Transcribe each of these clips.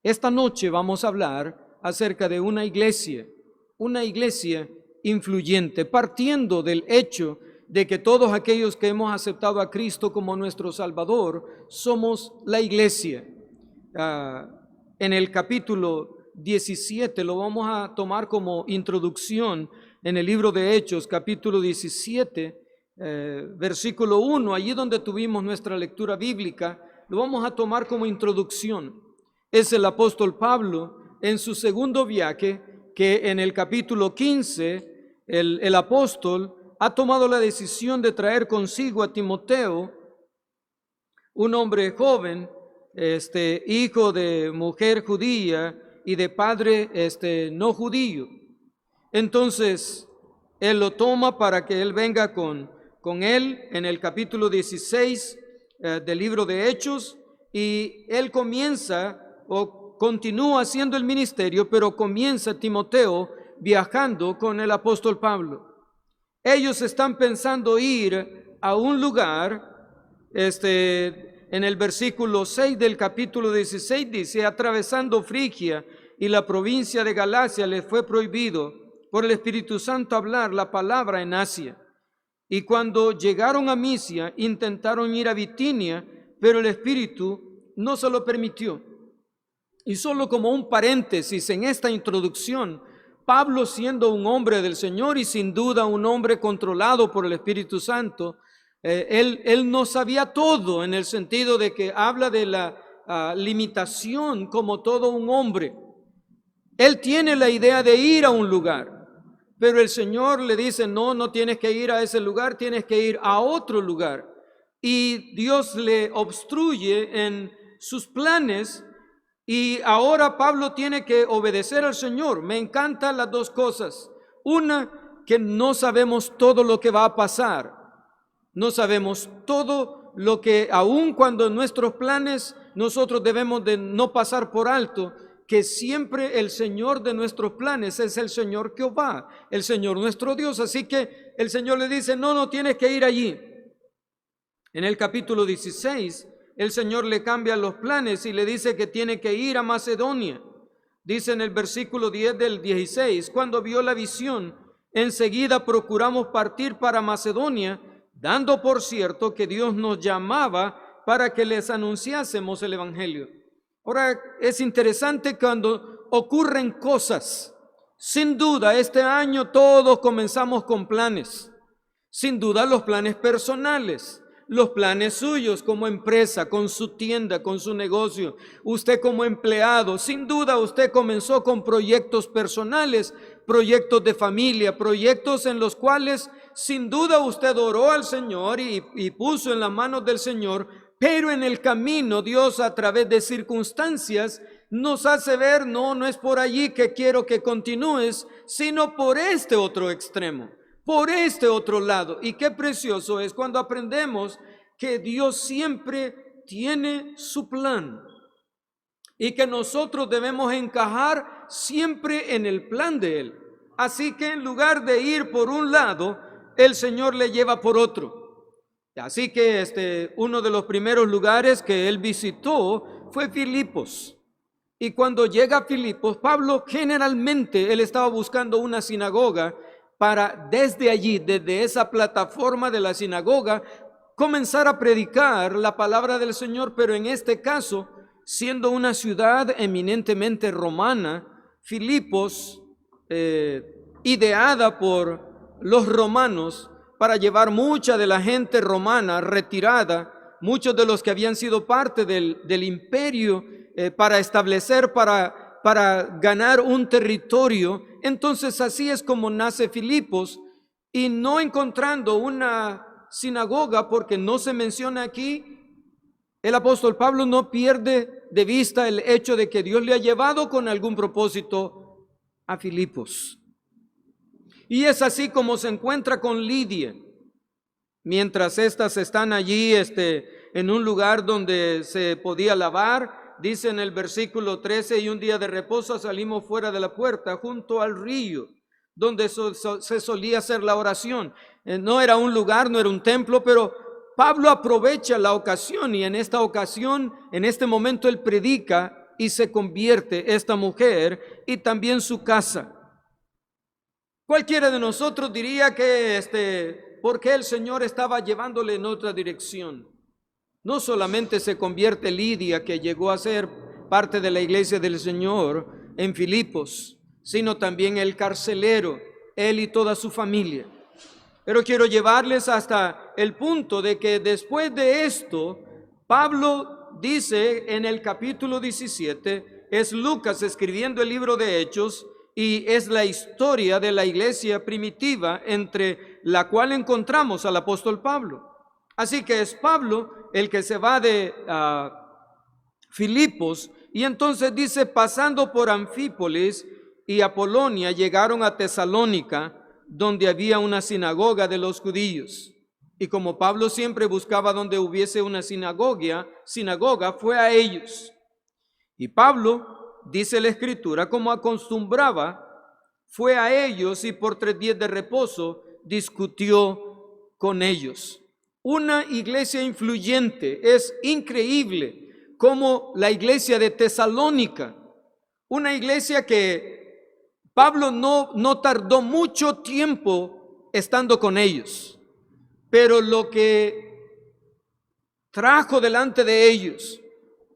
Esta noche vamos a hablar acerca de una iglesia influyente, partiendo del hecho de que todos aquellos que hemos aceptado a Cristo como nuestro Salvador, somos la iglesia. En el capítulo 17, lo vamos a tomar como introducción en el libro de Hechos, capítulo 17, versículo 1, allí donde tuvimos nuestra lectura bíblica, lo vamos a tomar como introducción. Es el apóstol Pablo en su segundo viaje, que en el capítulo 15, el apóstol ha tomado la decisión de traer consigo a Timoteo, un hombre joven, hijo de mujer judía y de padre no judío. Entonces, él lo toma para que él venga con él en el capítulo 16 del libro de Hechos, y él comienza o continúa haciendo el ministerio, pero comienza Timoteo viajando con el apóstol Pablo. Ellos están pensando ir a un lugar, en el versículo 6 del capítulo 16 dice: atravesando Frigia y la provincia de Galacia, les fue prohibido por el Espíritu Santo hablar la palabra en Asia. Y cuando llegaron a Misia, intentaron ir a Bitinia, pero el Espíritu no se lo permitió. Y solo como un paréntesis en esta introducción, Pablo, siendo un hombre del Señor y sin duda un hombre controlado por el Espíritu Santo, él no sabía todo, en el sentido de que habla de la limitación como todo un hombre. Él tiene la idea de ir a un lugar, pero el Señor le dice: no tienes que ir a ese lugar, tienes que ir a otro lugar. Y Dios le obstruye en sus planes, y ahora Pablo tiene que obedecer al Señor. Me encantan las dos cosas. Una, que no sabemos todo lo que va a pasar. No sabemos todo lo que, aun cuando en nuestros planes, nosotros debemos de no pasar por alto, que siempre el Señor de nuestros planes es el Señor Jehová, el Señor nuestro Dios. Así que el Señor le dice: no tienes que ir allí. En el capítulo 16, el Señor le cambia los planes y le dice que tiene que ir a Macedonia. Dice en el versículo 10 del 16: cuando vio la visión, enseguida procuramos partir para Macedonia, dando por cierto que Dios nos llamaba para que les anunciásemos el Evangelio. Ahora, es interesante cuando ocurren cosas. Sin duda, este año todos comenzamos con planes. Sin duda, los planes personales, los planes suyos como empresa, con su tienda, con su negocio. Usted como empleado, sin duda usted comenzó con proyectos personales, proyectos de familia, proyectos en los cuales sin duda usted oró al Señor y puso en las manos del Señor. Pero en el camino Dios, a través de circunstancias, nos hace ver: no es por allí que quiero que continúes, sino por este otro extremo, por este otro lado. Y qué precioso es cuando aprendemos que Dios siempre tiene su plan y que nosotros debemos encajar siempre en el plan de Él. Así que en lugar de ir por un lado, el Señor le lleva por otro. Así que uno de los primeros lugares que él visitó fue Filipos. Y cuando llega a Filipos, Pablo generalmente él estaba buscando una sinagoga para desde allí, desde esa plataforma de la sinagoga, comenzar a predicar la palabra del Señor. Pero en este caso, siendo una ciudad eminentemente romana, Filipos, ideada por los romanos, para llevar mucha de la gente romana retirada, muchos de los que habían sido parte del imperio, para establecer, para ganar un territorio. Entonces así es como nace Filipos, y no encontrando una sinagoga, porque no se menciona aquí, el apóstol Pablo no pierde de vista el hecho de que Dios le ha llevado con algún propósito a Filipos. Y es así como se encuentra con Lidia. Mientras estas están allí en un lugar donde se podía lavar, dice en el versículo 13: y un día de reposo salimos fuera de la puerta junto al río, donde se solía hacer la oración. No era un lugar, no era un templo, pero Pablo aprovecha la ocasión, y en esta ocasión, en este momento, él predica y se convierte esta mujer y también su casa. Cualquiera de nosotros diría que ¿por qué el Señor estaba llevándole en otra dirección? No solamente se convierte Lidia, que llegó a ser parte de la iglesia del Señor en Filipos, sino también el carcelero, él y toda su familia. Pero quiero llevarles hasta el punto de que después de esto, Pablo dice en el capítulo 17, es Lucas escribiendo el libro de Hechos, y es la historia de la iglesia primitiva entre la cual encontramos al apóstol Pablo. Así que es Pablo el que se va de Filipos, y entonces dice, pasando por Anfípolis y Apolonia, llegaron a Tesalónica, donde había una sinagoga de los judíos. Y como Pablo siempre buscaba donde hubiese una sinagoga, fue a ellos. Y Pablo, dice la Escritura, como acostumbraba, fue a ellos y por 3 días de reposo discutió con ellos. Una iglesia influyente. Es increíble como la iglesia de Tesalónica, una iglesia que Pablo no tardó mucho tiempo estando con ellos, pero lo que trajo delante de ellos,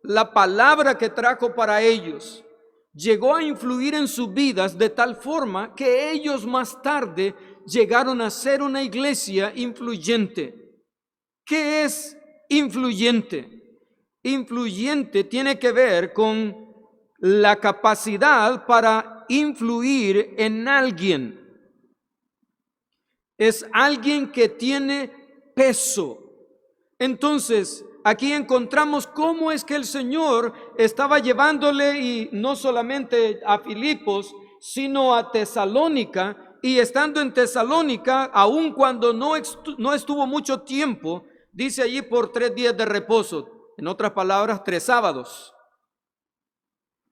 la palabra que trajo para ellos, llegó a influir en sus vidas de tal forma que ellos más tarde llegaron a ser una iglesia influyente. ¿Qué es influyente? Influyente tiene que ver con la capacidad para influir en alguien. Es alguien que tiene peso. Entonces, aquí encontramos cómo es que el Señor estaba llevándole, y no solamente a Filipos, sino a Tesalónica, y estando en Tesalónica, aun cuando no estuvo mucho tiempo, dice allí por 3 días de reposo, en otras palabras, 3 sábados.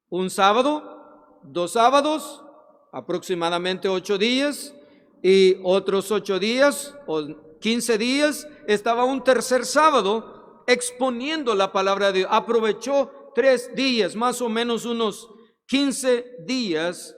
Un sábado, 2 sábados, aproximadamente 8 días, y otros 8 días o 15 días, estaba un tercer sábado exponiendo la palabra de Dios. Aprovechó 3 días, más o menos unos 15 días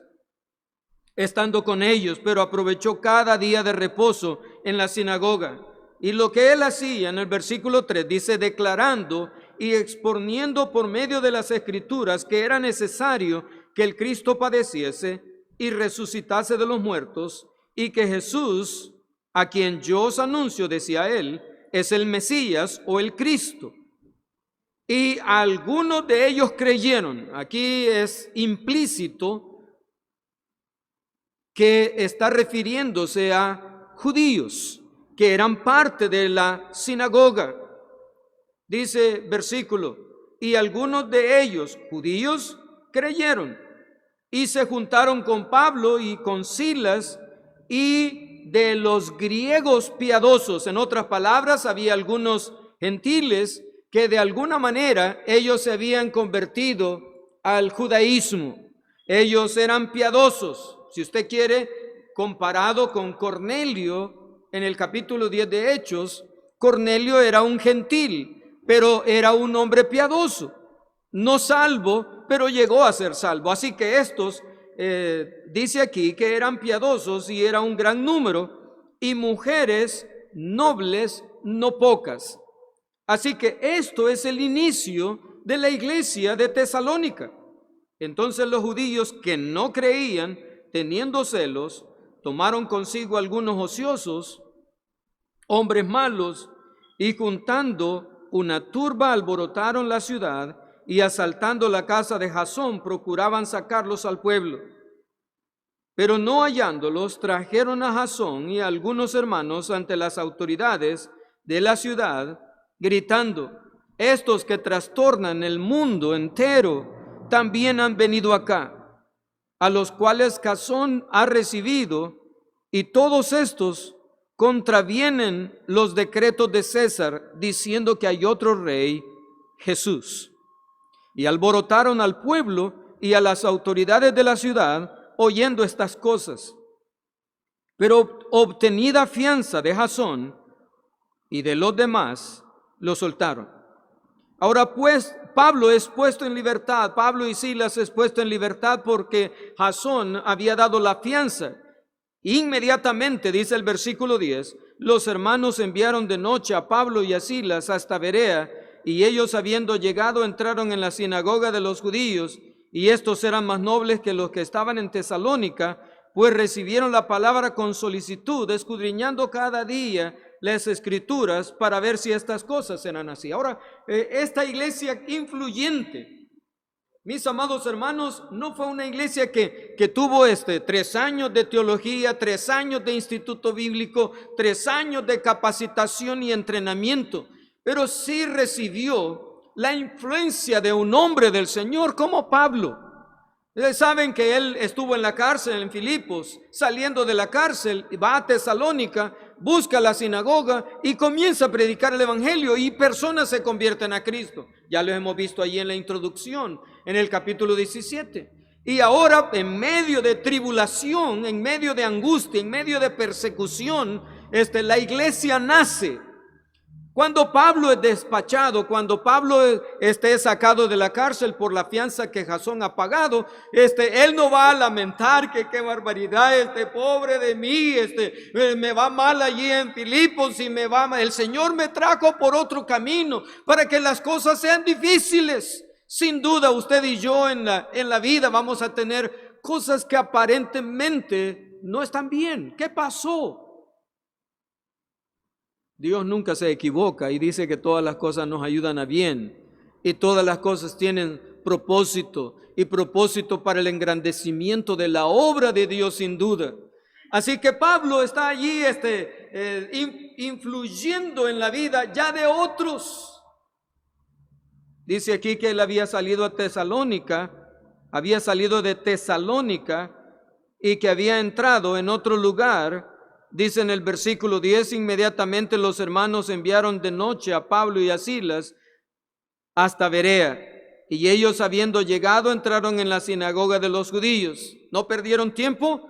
estando con ellos, pero aprovechó cada día de reposo en la sinagoga. Y lo que él hacía en el versículo 3 dice, declarando y exponiendo por medio de las Escrituras que era necesario que el Cristo padeciese y resucitase de los muertos, y que Jesús, a quien yo os anuncio, decía él, es el Mesías o el Cristo. Y algunos de ellos creyeron. Aquí es implícito que está refiriéndose a judíos que eran parte de la sinagoga. Dice versículo, y algunos de ellos, judíos, creyeron y se juntaron con Pablo y con Silas, y de los griegos piadosos, en otras palabras, había algunos gentiles que de alguna manera ellos se habían convertido al judaísmo. Ellos eran piadosos. Si usted quiere, comparado con Cornelio en el capítulo 10 de Hechos, Cornelio era un gentil, pero era un hombre piadoso, no salvo, pero llegó a ser salvo. Así que estos, dice aquí que eran piadosos y era un gran número, y mujeres nobles no pocas. Así que esto es el inicio de la iglesia de Tesalónica. Entonces los judíos que no creían, teniendo celos, tomaron consigo algunos ociosos, hombres malos, y juntando una turba alborotaron la ciudad, y asaltando la casa de Jasón procuraban sacarlos al pueblo. Pero no hallándolos, trajeron a Jasón y a algunos hermanos ante las autoridades de la ciudad, gritando, estos que trastornan el mundo entero también han venido acá, a los cuales Jasón ha recibido, y todos estos contravienen los decretos de César, diciendo que hay otro rey, Jesús. Y alborotaron al pueblo y a las autoridades de la ciudad, oyendo estas cosas. Pero obtenida fianza de Jasón y de los demás, lo soltaron. Ahora pues, Pablo es puesto en libertad, Pablo y Silas es puesto en libertad porque Jasón había dado la fianza. Inmediatamente, dice el versículo 10, los hermanos enviaron de noche a Pablo y a Silas hasta Berea, y ellos habiendo llegado entraron en la sinagoga de los judíos, y estos eran más nobles que los que estaban en Tesalónica, pues recibieron la palabra con solicitud, escudriñando cada día las escrituras para ver si estas cosas eran así. Ahora, esta iglesia influyente, mis amados hermanos, no fue una iglesia que tuvo 3 años de teología, 3 años de instituto bíblico, 3 años de capacitación y entrenamiento, pero sí recibió la influencia de un hombre del Señor como Pablo. Ustedes saben que él estuvo en la cárcel en Filipos, saliendo de la cárcel, va a Tesalónica, busca la sinagoga y comienza a predicar el evangelio y personas se convierten a Cristo. Ya lo hemos visto allí en la introducción, en el capítulo 17. Y ahora, en medio de tribulación, en medio de angustia, en medio de persecución, la iglesia nace. Cuando Pablo es despachado, cuando Pablo es sacado de la cárcel por la fianza que Jasón ha pagado, él no va a lamentar que qué barbaridad, pobre de mí, me va mal allí en Filipos y me va mal. El Señor me trajo por otro camino para que las cosas sean difíciles. Sin duda usted y yo en la vida vamos a tener cosas que aparentemente no están bien. ¿Qué pasó? Dios nunca se equivoca y dice que todas las cosas nos ayudan a bien y todas las cosas tienen propósito y propósito para el engrandecimiento de la obra de Dios sin duda. Así que Pablo está allí influyendo en la vida ya de otros. Dice aquí que él había salido de Tesalónica y que había entrado en otro lugar. Dice en el versículo 10, inmediatamente los hermanos enviaron de noche a Pablo y a Silas hasta Berea, y ellos habiendo llegado entraron en la sinagoga de los judíos. No perdieron tiempo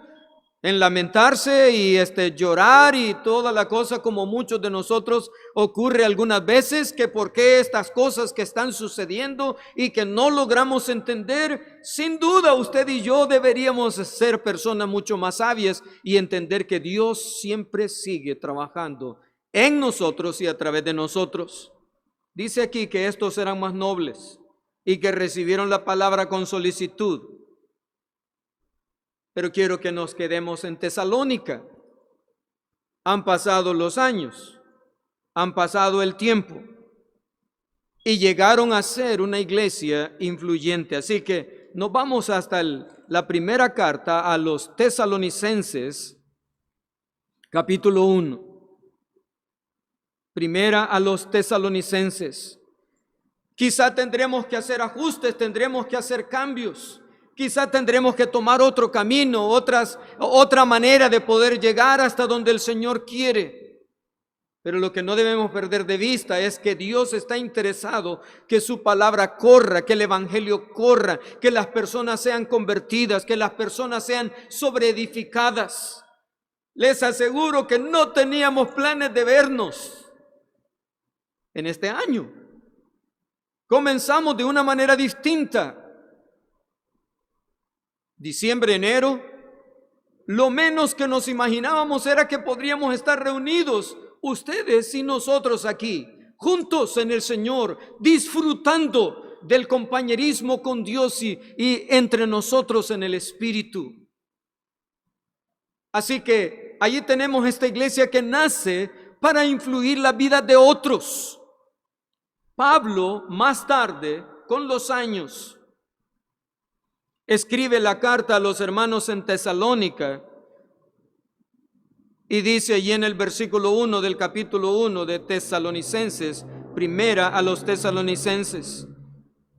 en lamentarse y llorar y toda la cosa, como muchos de nosotros ocurre algunas veces, que por qué estas cosas que están sucediendo y que no logramos entender. Sin duda usted y yo deberíamos ser personas mucho más sabias y entender que Dios siempre sigue trabajando en nosotros y a través de nosotros. Dice aquí que estos eran más nobles y que recibieron la palabra con solicitud. Pero quiero que nos quedemos en Tesalónica. Han pasado los años, han pasado el tiempo y llegaron a ser una iglesia influyente. Así que nos vamos hasta la primera carta a los Tesalonicenses, capítulo 1. Primera a los Tesalonicenses. Quizá tendremos que hacer ajustes, tendremos que hacer cambios. Quizá tendremos que tomar otro camino, otra manera de poder llegar hasta donde el Señor quiere. Pero lo que no debemos perder de vista es que Dios está interesado que su palabra corra, que el evangelio corra, que las personas sean convertidas, que las personas sean sobreedificadas. Les aseguro que no teníamos planes de vernos en este año. Comenzamos de una manera distinta. Diciembre, enero, lo menos que nos imaginábamos era que podríamos estar reunidos, ustedes y nosotros aquí, juntos en el Señor, disfrutando del compañerismo con Dios y entre nosotros en el Espíritu. Así que allí tenemos esta iglesia que nace para influir la vida de otros. Pablo, más tarde, con los años, escribe la carta a los hermanos en Tesalónica y dice allí en el versículo 1 del capítulo 1 de Tesalonicenses, primera a los tesalonicenses: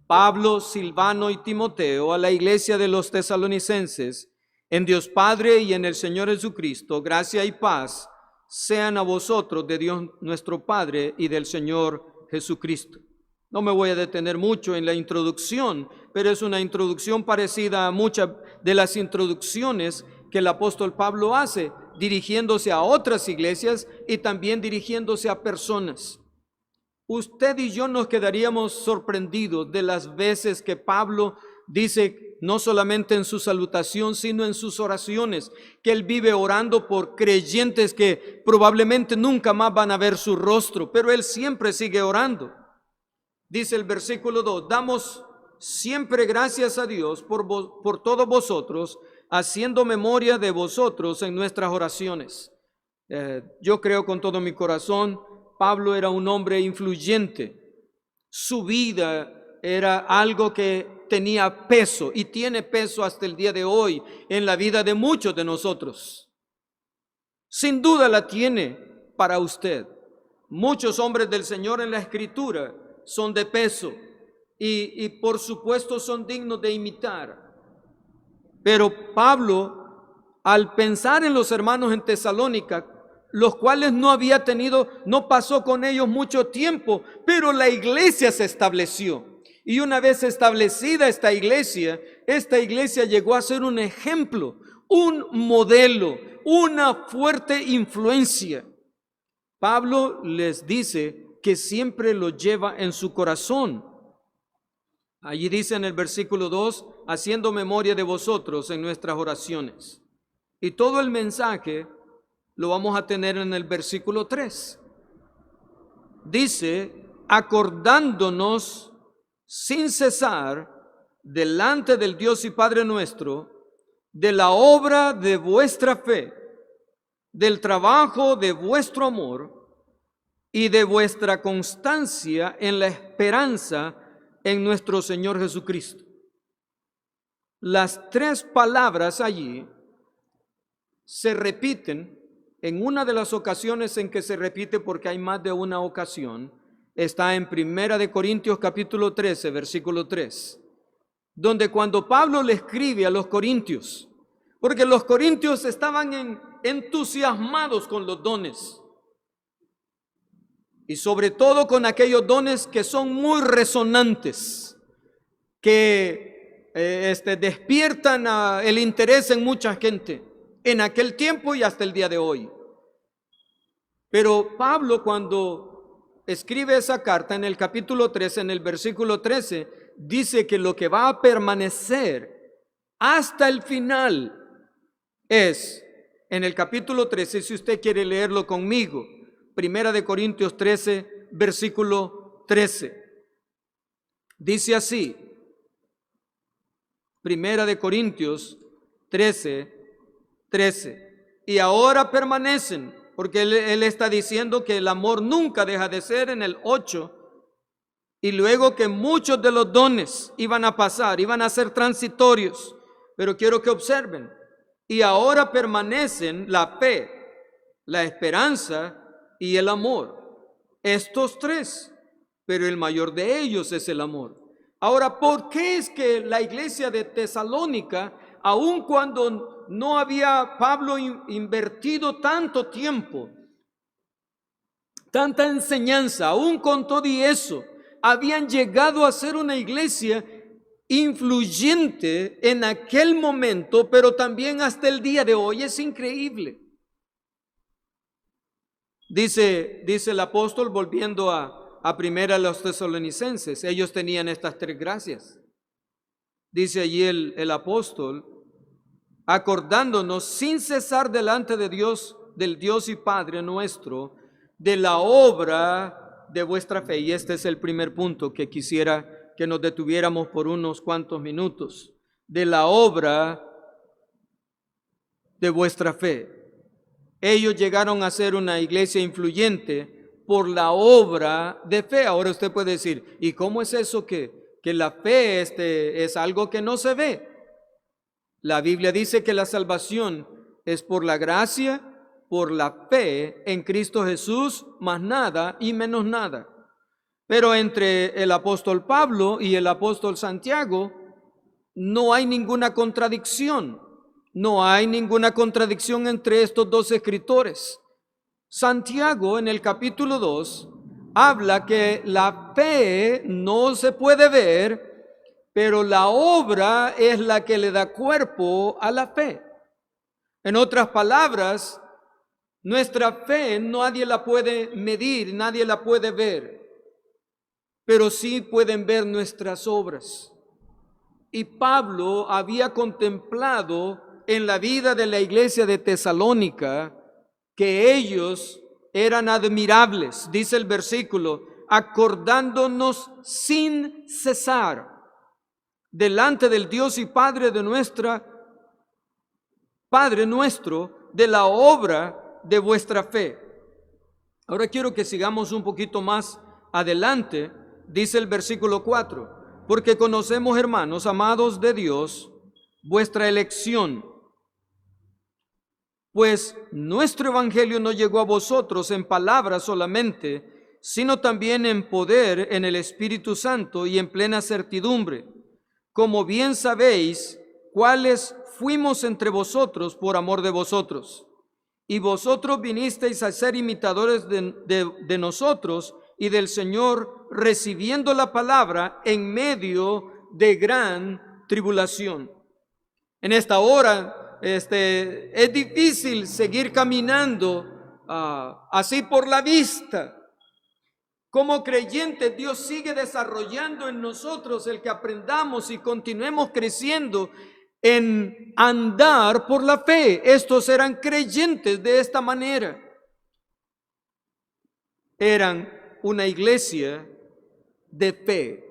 Pablo, Silvano y Timoteo, a la iglesia de los tesalonicenses, en Dios Padre y en el Señor Jesucristo, gracia y paz sean a vosotros de Dios nuestro Padre y del Señor Jesucristo. No me voy a detener mucho en la introducción, pero es una introducción parecida a muchas de las introducciones que el apóstol Pablo hace, dirigiéndose a otras iglesias y también dirigiéndose a personas. usted y yo nos quedaríamos sorprendidos de las veces que Pablo dice, no solamente en su salutación, sino en sus oraciones, que él vive orando por creyentes que probablemente nunca más van a ver su rostro, pero él siempre sigue orando. Dice el versículo 2, damos siempre gracias a Dios por todos vosotros, haciendo memoria de vosotros en nuestras oraciones. Yo creo con todo mi corazón, Pablo era un hombre influyente. Su vida era algo que tenía peso y tiene peso hasta el día de hoy en la vida de muchos de nosotros. Sin duda la tiene para usted. Muchos hombres del Señor en la Escritura son de peso y por supuesto son dignos de imitar. Pero Pablo, al pensar en los hermanos en Tesalónica, los cuales no pasó con ellos mucho tiempo, pero la iglesia se estableció. Y una vez establecida esta iglesia llegó a ser un ejemplo, un modelo, una fuerte influencia. Pablo les dice que siempre lo lleva en su corazón. Allí dice en el versículo 2, haciendo memoria de vosotros en nuestras oraciones. Y todo el mensaje lo vamos a tener en el versículo 3. Dice, acordándonos sin cesar delante del Dios y Padre nuestro, de la obra de vuestra fe, del trabajo de vuestro amor y de vuestra constancia en la esperanza en nuestro Señor Jesucristo. Las tres palabras allí se repiten. En una de las ocasiones en que se repite, porque hay más de una ocasión, está en 1 Corintios capítulo 13, versículo 3, donde cuando Pablo le escribe a los corintios, porque los corintios estaban entusiasmados con los dones, y sobre todo con aquellos dones que son muy resonantes, que despiertan el interés en mucha gente, en aquel tiempo y hasta el día de hoy. Pero Pablo, cuando escribe esa carta en el capítulo 13, en el versículo 13, dice que lo que va a permanecer hasta el final es, en el capítulo 13, si usted quiere leerlo conmigo, 1 Corintios 13, versículo 13. Dice así, 1 Corintios 13, 13. Y ahora permanecen, porque él está diciendo que el amor nunca deja de ser en el 8, y luego que muchos de los dones iban a pasar, iban a ser transitorios, pero quiero que observen, y ahora permanecen la fe, la esperanza y el amor, estos tres, pero el mayor de ellos es el amor. Ahora, ¿por qué es que la iglesia de Tesalónica, aun cuando no había Pablo invertido tanto tiempo, tanta enseñanza, aún con todo y eso, habían llegado a ser una iglesia influyente en aquel momento, pero también hasta el día de hoy? Es increíble. Dice el apóstol, volviendo a primera los tesalonicenses, ellos tenían estas tres gracias. Dice allí el apóstol, acordándonos sin cesar delante de Dios, del Dios y Padre nuestro, de la obra de vuestra fe. Y este es el primer punto que quisiera que nos detuviéramos por unos cuantos minutos. De la obra de vuestra fe. Ellos llegaron a ser una iglesia influyente por la obra de fe. Ahora usted puede decir, ¿y cómo es eso que la fe es algo que no se ve? La Biblia dice que la salvación es por la gracia, por la fe en Cristo Jesús, más nada y menos nada. Pero entre el apóstol Pablo y el apóstol Santiago no hay ninguna contradicción. No hay ninguna contradicción entre estos dos escritores. Santiago en el capítulo 2 habla que la fe no se puede ver, pero la obra es la que le da cuerpo a la fe. En otras palabras, nuestra fe nadie la puede medir, nadie la puede ver. pero sí pueden ver nuestras obras. Y Pablo había contemplado en la vida de la iglesia de Tesalónica que ellos eran admirables, dice el versículo, acordándonos sin cesar delante del Dios y Padre nuestro, de la obra de vuestra fe. Ahora quiero que sigamos un poquito más adelante. Dice el versículo 4, porque conocemos, hermanos amados de Dios, vuestra elección, pues nuestro evangelio no llegó a vosotros en palabras solamente, sino también en poder, en el Espíritu Santo y en plena certidumbre, como bien sabéis cuáles fuimos entre vosotros por amor de vosotros. Y vosotros vinisteis a ser imitadores de nosotros y del Señor, recibiendo la palabra en medio de gran tribulación. En esta hora es difícil seguir caminando así por la vista. Como creyentes, Dios sigue desarrollando en nosotros el que aprendamos y continuemos creciendo en andar por la fe. Estos eran creyentes de esta manera. Eran una iglesia de fe.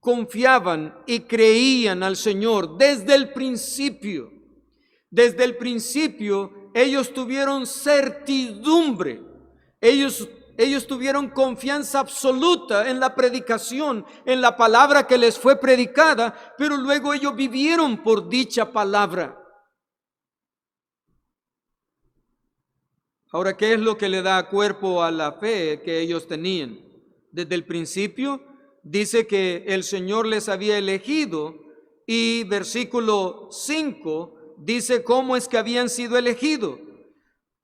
Confiaban y creían al Señor desde el principio. Desde el principio ellos tuvieron certidumbre. Ellos tuvieron confianza absoluta en la predicación, en la palabra que les fue predicada, pero luego ellos vivieron por dicha palabra. Ahora, ¿qué es lo que le da cuerpo a la fe que ellos tenían? Desde el principio dice que el Señor les había elegido, y versículo 5 dice cómo es que habían sido elegidos.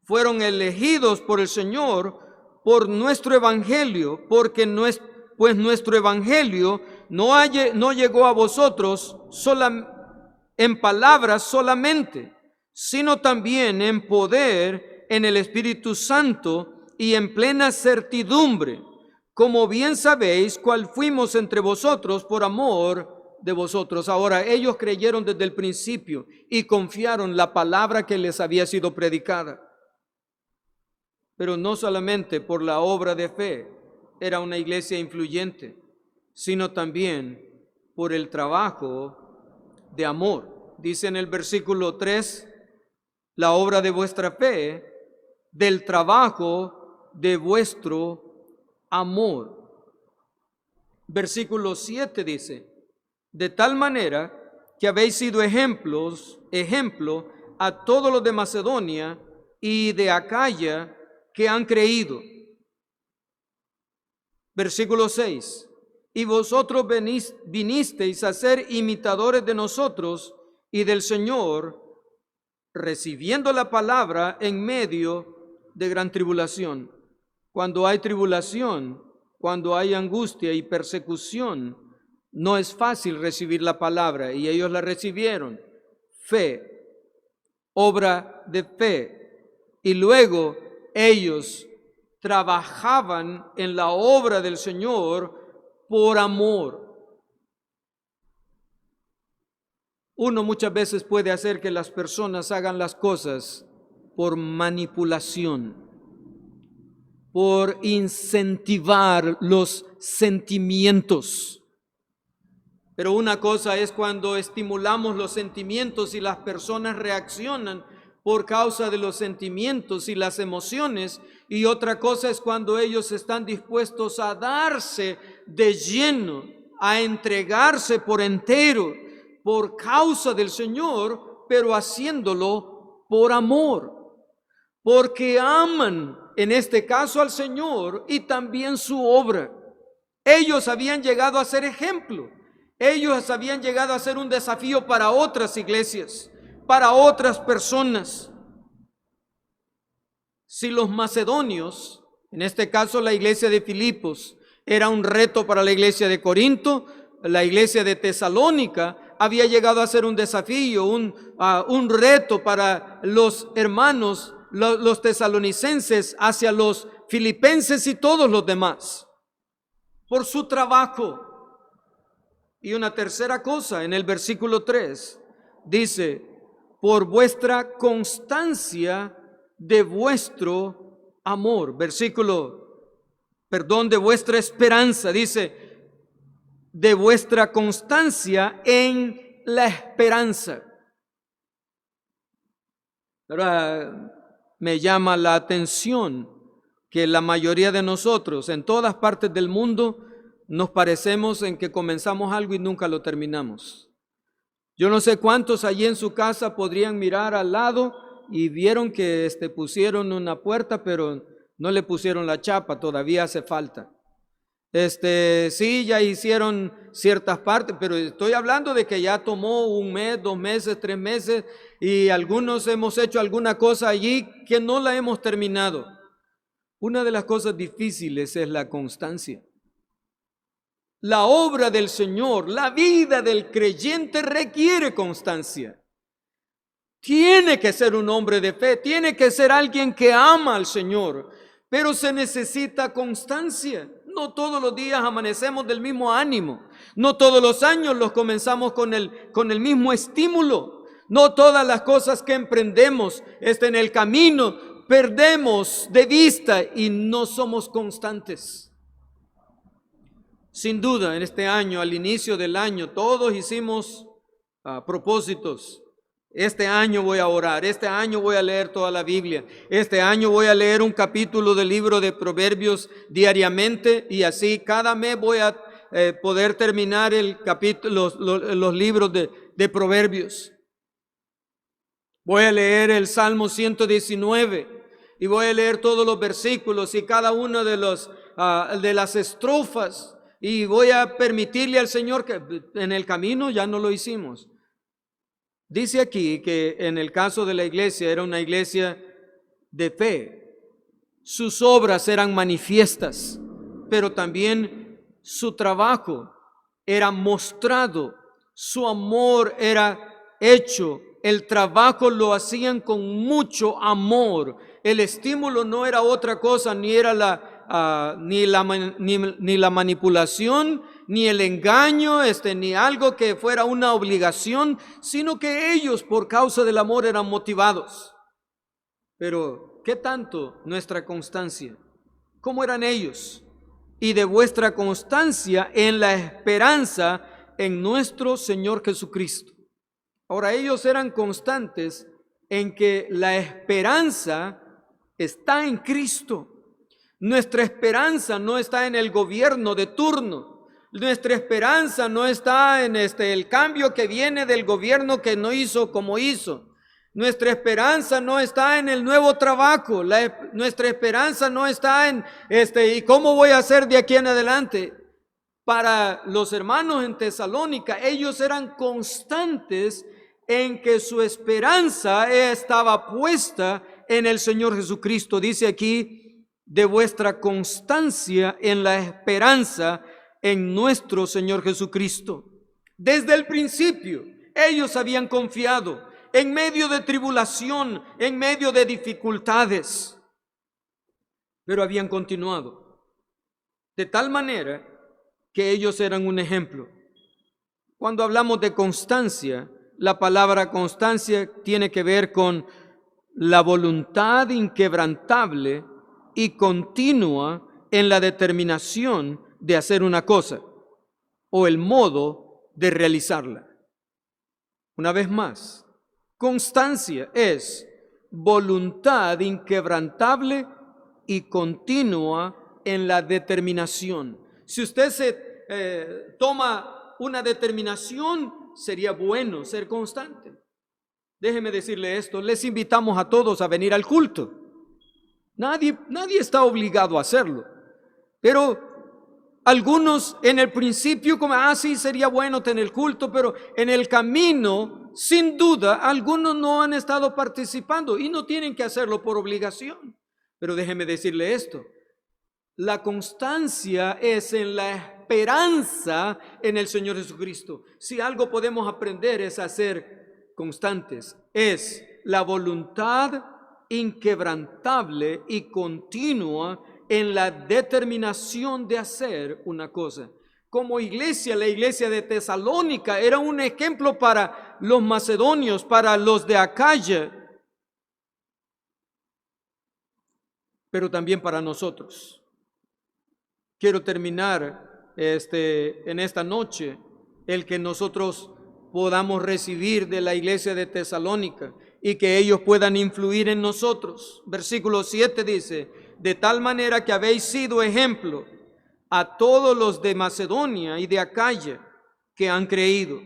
Fueron elegidos por el Señor por nuestro evangelio, porque pues nuestro evangelio no llegó a vosotros en palabras solamente, sino también en poder, en el Espíritu Santo y en plena certidumbre, como bien sabéis cuál fuimos entre vosotros por amor de vosotros. Ahora, ellos creyeron desde el principio y confiaron la palabra que les había sido predicada. Pero no solamente por la obra de fe era una iglesia influyente, sino también por el trabajo de amor. Dice en el versículo 3, la obra de vuestra fe, del trabajo de vuestro amor. Versículo 7 dice, de tal manera que habéis sido ejemplo a todos los de Macedonia y de Acaya que han creído. Versículo 6, y vosotros vinisteis a ser imitadores de nosotros y del Señor, recibiendo la palabra en medio de gran tribulación. Cuando hay tribulación, cuando hay angustia y persecución, no es fácil recibir la palabra, y ellos la recibieron. Fe, obra de fe, y luego ellos trabajaban en la obra del Señor por amor. Uno muchas veces puede hacer que las personas hagan las cosas por manipulación, por incentivar los sentimientos. Pero una cosa es cuando estimulamos los sentimientos y las personas reaccionan por causa de los sentimientos y las emociones, y otra cosa es cuando ellos están dispuestos a darse de lleno, a entregarse por entero por causa del Señor, pero haciéndolo por amor, porque aman en este caso al Señor y también su obra. Ellos habían llegado a ser ejemplo, ellos habían llegado a ser un desafío para otras iglesias, para otras personas. Si los macedonios, en este caso la iglesia de Filipos, era un reto para la iglesia de Corinto, la iglesia de Tesalónica había llegado a ser un desafío, un reto para los hermanos, los tesalonicenses hacia los filipenses y todos los demás. por su trabajo. Y una tercera cosa, en el versículo 3, dice, por vuestra constancia de vuestro amor. De vuestra esperanza, dice, de vuestra constancia en la esperanza. Ahora, me llama la atención que la mayoría de nosotros en todas partes del mundo nos parecemos en que comenzamos algo y nunca lo terminamos. Yo no sé cuántos allí en su casa podrían mirar al lado y vieron que pusieron una puerta, pero no le pusieron la chapa, todavía hace falta. Sí, ya hicieron ciertas partes, pero estoy hablando de que ya tomó 1 mes, 2 meses, 3 meses, y algunos hemos hecho alguna cosa allí que no la hemos terminado. Una de las cosas difíciles es la constancia. La obra del Señor, la vida del creyente requiere constancia. Tiene que ser un hombre de fe, tiene que ser alguien que ama al Señor, pero se necesita constancia. No todos los días amanecemos del mismo ánimo, no todos los años los comenzamos con el mismo estímulo, no todas las cosas que emprendemos en el camino perdemos de vista y no somos constantes. Sin duda, en este año, al inicio del año, todos hicimos propósitos. Este año voy a orar, este año voy a leer toda la Biblia, este año voy a leer un capítulo del libro de Proverbios diariamente, y así cada mes voy a poder terminar los libros de Proverbios. Voy a leer el Salmo 119 y voy a leer todos los versículos y cada uno de las estrofas, y voy a permitirle al Señor que en el camino ya no lo hicimos. Dice aquí que en el caso de la iglesia era una iglesia de fe. Sus obras eran manifiestas, pero también su trabajo era mostrado, su amor era hecho, el trabajo lo hacían con mucho amor. El estímulo no era otra cosa, ni era ni la manipulación, ni el engaño, ni algo que fuera una obligación, sino que ellos por causa del amor eran motivados. Pero, ¿qué tanto nuestra constancia? ¿Cómo eran ellos? Y de vuestra constancia en la esperanza en nuestro Señor Jesucristo. Ahora, ellos eran constantes en que la esperanza está en Cristo. Nuestra esperanza no está en el gobierno de turno. Nuestra esperanza no está en el cambio que viene del gobierno que no hizo como hizo. Nuestra esperanza no está en el nuevo trabajo. Nuestra esperanza no está en ¿y cómo voy a hacer de aquí en adelante? Para los hermanos en Tesalónica, ellos eran constantes en que su esperanza estaba puesta en el Señor Jesucristo. Dice aquí, de vuestra constancia en la esperanza en nuestro Señor Jesucristo. Desde el principio, ellos habían confiado en medio de tribulación, en medio de dificultades, pero habían continuado. De tal manera que ellos eran un ejemplo. Cuando hablamos de constancia, la palabra constancia tiene que ver con la voluntad inquebrantable y continua en la determinación de hacer una cosa o el modo de realizarla. Una vez más, constancia es voluntad inquebrantable y continua en la determinación. Si usted se toma una determinación, sería bueno ser constante. Déjeme decirle esto, les invitamos a todos a venir al culto. Nadie está obligado a hacerlo, pero algunos en el principio como, sí, sería bueno tener culto, pero en el camino, sin duda, algunos no han estado participando y no tienen que hacerlo por obligación. Pero déjeme decirle esto, la constancia es en la esperanza en el Señor Jesucristo. Si algo podemos aprender es a ser constantes, es la voluntad inquebrantable y continua en la determinación de hacer una cosa. Como iglesia, la iglesia de Tesalónica era un ejemplo para los macedonios, para los de Acaya, pero también para nosotros. Quiero terminar en esta noche el que nosotros podamos recibir de la iglesia de Tesalónica y que ellos puedan influir en nosotros. Versículo 7 dice: de tal manera que habéis sido ejemplo a todos los de Macedonia y de Acaya que han creído.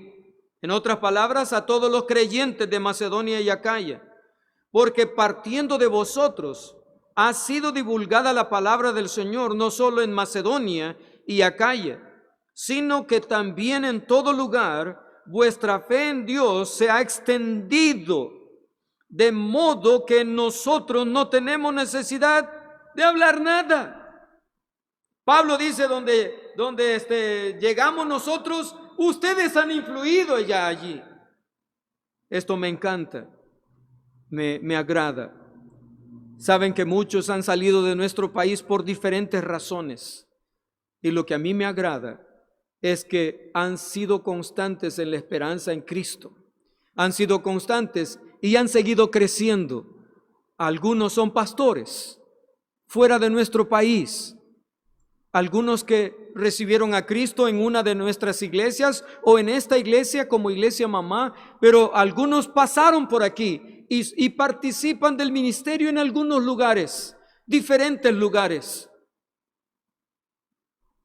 En otras palabras, a todos los creyentes de Macedonia y Acaya, porque partiendo de vosotros ha sido divulgada la palabra del Señor, no solo en Macedonia y Acaya, sino que también en todo lugar vuestra fe en Dios se ha extendido, de modo que nosotros no tenemos necesidad de hablar nada. Pablo dice, donde llegamos nosotros, ustedes han influido ya allí. Esto me encanta, me agrada. Saben que muchos han salido de nuestro país por diferentes razones. Y lo que a mí me agrada es que han sido constantes en la esperanza en Cristo. Han sido constantes y han seguido creciendo. Algunos son pastores fuera de nuestro país. Algunos que recibieron a Cristo en una de nuestras iglesias o en esta iglesia como iglesia mamá, pero algunos pasaron por aquí y participan del ministerio en algunos lugares, diferentes lugares.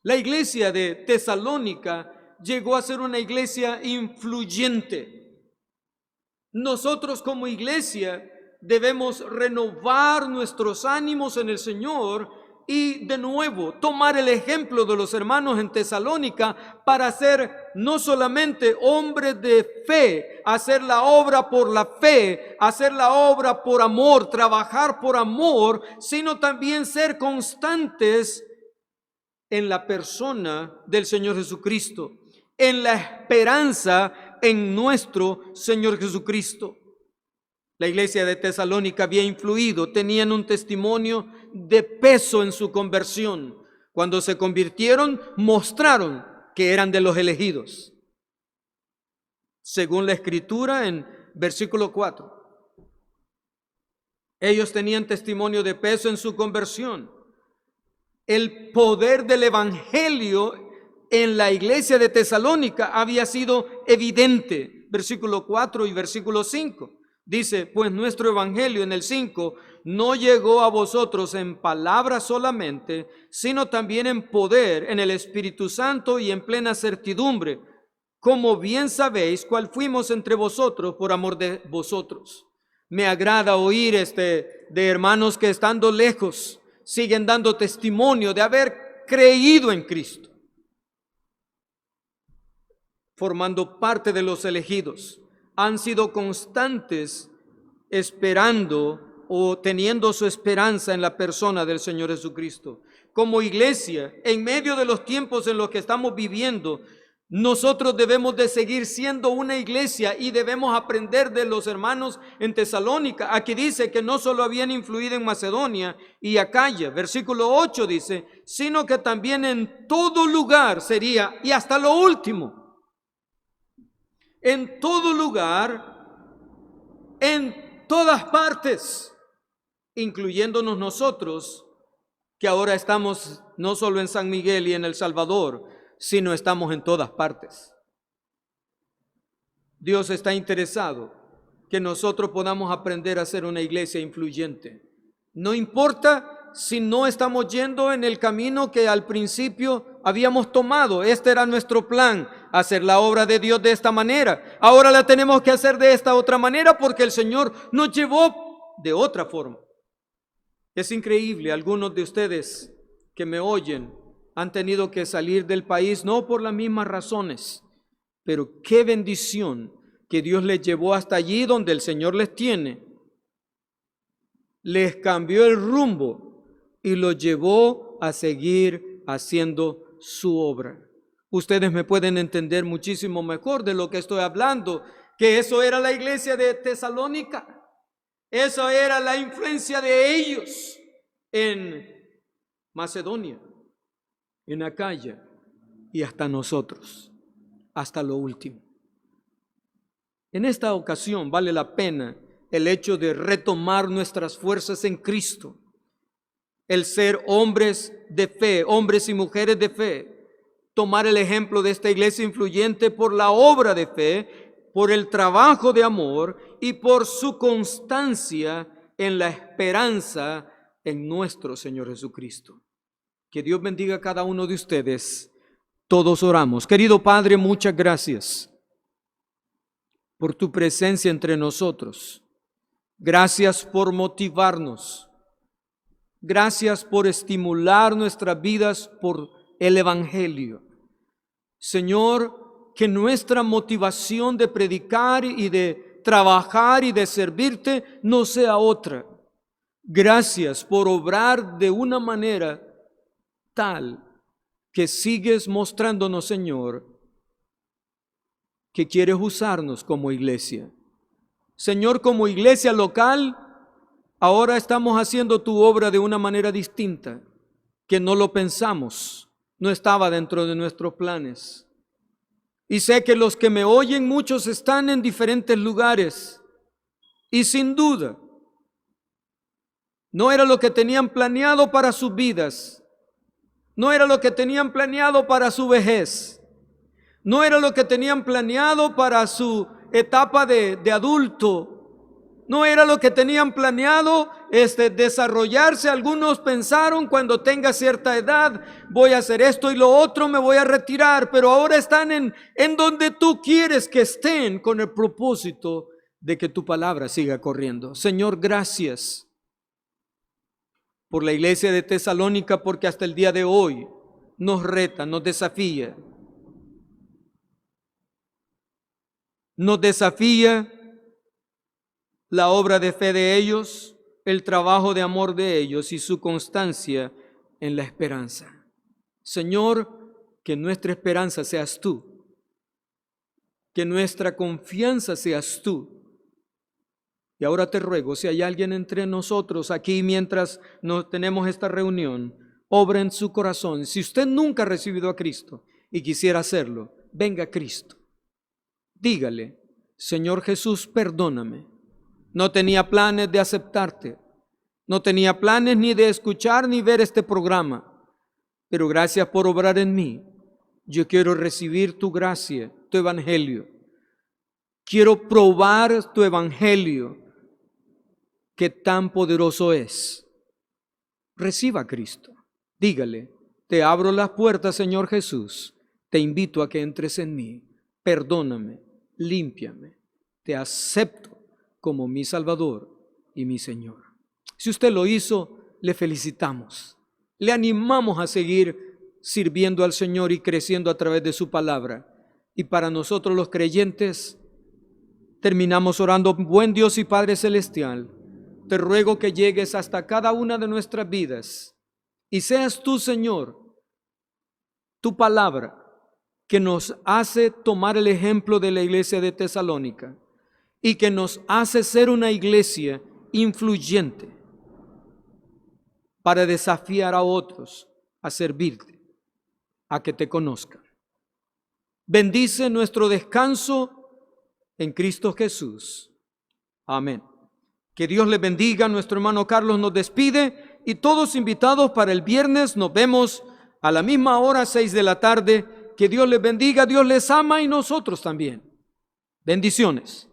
La iglesia de Tesalónica llegó a ser una iglesia influyente. Nosotros como iglesia debemos renovar nuestros ánimos en el Señor y de nuevo tomar el ejemplo de los hermanos en Tesalónica para ser no solamente hombres de fe, hacer la obra por la fe, hacer la obra por amor, trabajar por amor, sino también ser constantes en la persona del Señor Jesucristo, en la esperanza en nuestro Señor Jesucristo. La iglesia de Tesalónica había influido, tenían un testimonio de peso en su conversión. Cuando se convirtieron, mostraron que eran de los elegidos. Según la Escritura en versículo 4. Ellos tenían testimonio de peso en su conversión. El poder del evangelio en la iglesia de Tesalónica había sido evidente. Versículo 4 y versículo 5. Dice, pues nuestro evangelio en el 5 no llegó a vosotros en palabras solamente, sino también en poder, en el Espíritu Santo y en plena certidumbre, como bien sabéis cuál fuimos entre vosotros por amor de vosotros. Me agrada oír de hermanos que estando lejos siguen dando testimonio de haber creído en Cristo, formando parte de los elegidos. Han sido constantes esperando o teniendo su esperanza en la persona del Señor Jesucristo. Como iglesia, en medio de los tiempos en los que estamos viviendo, nosotros debemos de seguir siendo una iglesia y debemos aprender de los hermanos en Tesalónica. Aquí dice que no solo habían influido en Macedonia y Acaya, versículo 8 dice, sino que también en todo lugar sería, y hasta lo último, en todo lugar, en todas partes, incluyéndonos nosotros, que ahora estamos no solo en San Miguel y en El Salvador, sino estamos en todas partes. Dios está interesado que nosotros podamos aprender a ser una iglesia influyente. No importa si no estamos yendo en el camino que al principio habíamos tomado. Este era nuestro plan, hacer la obra de Dios de esta manera. Ahora la tenemos que hacer de esta otra manera porque el Señor nos llevó de otra forma. Es increíble, algunos de ustedes que me oyen han tenido que salir del país, no por las mismas razones, pero qué bendición que Dios les llevó hasta allí donde el Señor les tiene. Les cambió el rumbo y los llevó a seguir haciendo su obra. Ustedes me pueden entender muchísimo mejor de lo que estoy hablando, que eso era la iglesia de Tesalónica. Eso era la influencia de ellos en Macedonia, en Acaya y hasta nosotros, hasta lo último. En esta ocasión vale la pena el hecho de retomar nuestras fuerzas en Cristo, el ser hombres de fe, hombres y mujeres de fe, tomar el ejemplo de esta iglesia influyente por la obra de fe, por el trabajo de amor y por su constancia en la esperanza en nuestro Señor Jesucristo. Que Dios bendiga a cada uno de ustedes. Todos oramos. Querido Padre, muchas gracias por tu presencia entre nosotros. Gracias por motivarnos. Gracias por estimular nuestras vidas por el Evangelio. Señor, que nuestra motivación de predicar y de trabajar y de servirte no sea otra. Gracias por obrar de una manera tal que sigues mostrándonos, Señor, que quieres usarnos como iglesia. Señor, como iglesia local, ahora estamos haciendo tu obra de una manera distinta, que no lo pensamos, no estaba dentro de nuestros planes. Y sé que los que me oyen, muchos están en diferentes lugares. Y sin duda, no era lo que tenían planeado para sus vidas. No era lo que tenían planeado para su vejez. No era lo que tenían planeado para su etapa de adulto. No era lo que tenían planeado desarrollarse. Algunos pensaron, cuando tenga cierta edad voy a hacer esto y lo otro, me voy a retirar. Pero ahora están en donde tú quieres que estén, con el propósito de que tu palabra siga corriendo. Señor, gracias por la iglesia de Tesalónica, porque hasta el día de hoy nos reta, nos desafía. Nos desafía la obra de fe de ellos, el trabajo de amor de ellos y su constancia en la esperanza. Señor, que nuestra esperanza seas tú, que nuestra confianza seas tú. Y ahora te ruego, si hay alguien entre nosotros aquí mientras nos tenemos esta reunión, obra en su corazón. Si usted nunca ha recibido a Cristo y quisiera hacerlo, venga a Cristo. Dígale: Señor Jesús, perdóname. No tenía planes de aceptarte. No tenía planes ni de escuchar ni ver este programa. Pero gracias por obrar en mí. Yo quiero recibir tu gracia, tu evangelio. Quiero probar tu evangelio, que tan poderoso es. Reciba a Cristo. Dígale: te abro las puertas, Señor Jesús. Te invito a que entres en mí. Perdóname, límpiame. Te acepto como mi Salvador y mi Señor. Si usted lo hizo, le felicitamos. Le animamos a seguir sirviendo al Señor y creciendo a través de su palabra. Y para nosotros los creyentes, terminamos orando: buen Dios y Padre Celestial, te ruego que llegues hasta cada una de nuestras vidas y seas tú, Señor, tu palabra, que nos hace tomar el ejemplo de la iglesia de Tesalónica y que nos hace ser una iglesia influyente para desafiar a otros a servirte, a que te conozcan. Bendice nuestro descanso en Cristo Jesús. Amén. Que Dios les bendiga. Nuestro hermano Carlos nos despide y todos invitados para el viernes. Nos vemos a la misma hora, 6 de la tarde. Que Dios les bendiga, Dios les ama y nosotros también. Bendiciones.